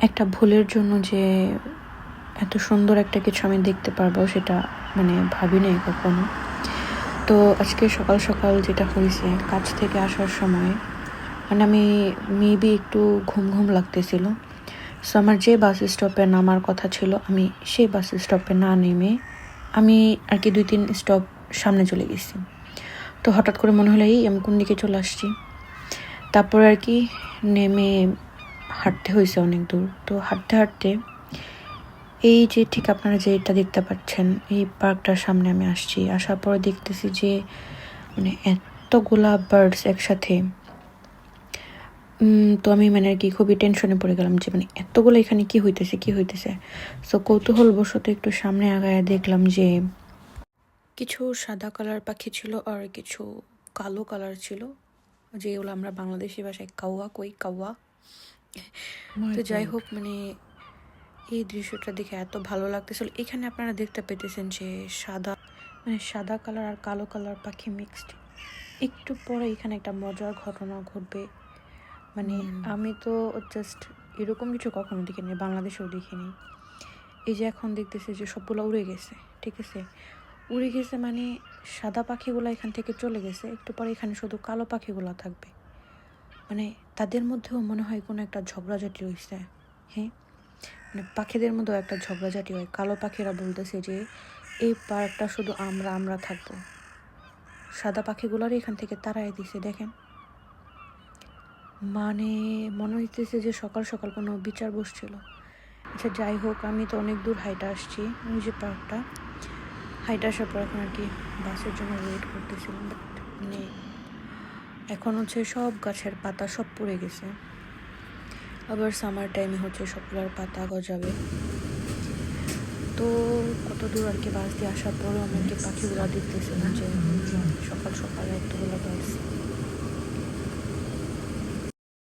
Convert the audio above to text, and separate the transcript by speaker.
Speaker 1: একটা ভুলের জন্য যে এত সুন্দর একটা কিছু আমি দেখতে পারবো সেটা মানে ভাবি নাই কখনো। তো আজকে সকাল সকাল যেটা হয়েছে, কাজ থেকে আসার সময় মানে আমি মেবি একটু ঘুম ঘুম লাগতেছিল। সো আমার যে বাস স্টপে নামার কথা ছিল, আমি সেই বাস স্টপে না নেমে আমি আর কি 2-3 স্টপ সামনে চলে গেছি। তো হঠাৎ করে মনে হলো এই আমি কোন দিকে চলে আসছি। তারপর আর কি নেমে হাঁটতে হয়েছে অনেক দূর। তো হাঁটতে হাঁটতে এই যে ঠিক আপনারা যে এটা দেখতে পাচ্ছেন, এই পার্কটার সামনে আমি আসছি। আসার পরে দেখতেছি যে মানে এতগুলা বার্ডস একসাথে। তো আমি মানে আর কি খুবই টেনশনে পড়ে গেলাম যে মানে এতগুলো এখানে কি হইতেছে। সো কৌতূহলবশত একটু সামনে আগায় দেখলাম যে কিছু সাদা কালার পাখি ছিল আর কিছু কালো কালার ছিল, যেগুলো আমরা বাংলাদেশি ভাষায় কাউয়া কই, কাউয়া। তো যাই হোক, মানে এই দৃশ্যটা দেখে এত ভালো লাগতেছিল। এখানে আপনারা দেখতে পেতেছেন যে সাদা কালার আর কালো কালার পাখি মিক্সড। একটু পরে এখানে একটা মজার ঘটনা ঘটবে। মানে আমি তো জাস্ট এরকম কিছু কখনো দেখিনি, বাংলাদেশেও দেখিনি। এই যে এখন দেখতেছি যে সবগুলো উড়ে গেছে, ঠিক আছে, উড়ে গেছে মানে সাদা পাখিগুলো এখান থেকে চলে গেছে। একটু পরে এখানে শুধু কালো পাখিগুলো থাকবে। মানে তাদের মধ্যেও মনে হয় কোনো একটা ঝগড়াঝাটি হয়েছে। হ্যাঁ, মানে পাখিদের মধ্যেও একটা ঝগড়াঝাটি হয়। কালো পাখিরা বলতেছে যে এই পার্কটা শুধু আমরা থাকবো। সাদা পাখিগুলোর এখান থেকে তাড়াই দিছে। দেখেন, মানে মনে হইতেছে যে সকাল সকাল কোনো বিচার বসছিল। আচ্ছা যাই হোক, আমি তো অনেক দূর হাইটা আসছি। ওই যে পার্কটা, হাইটা আসার পর এখন আর কি বাসের জন্য ওয়েট করতেছিলাম। বাট মানে এখন হচ্ছে সব গাছের পাতা সব পড়ে গেছে। আবার সামার টাইমে হচ্ছে সবগুলোর পাতা গজাবে। তো কত দূর আর কি বাস দিয়ে আসার পরেও আমি আর কি পাখিগুলো দেখতেছিলাম যে সকাল সকাল এতগুলো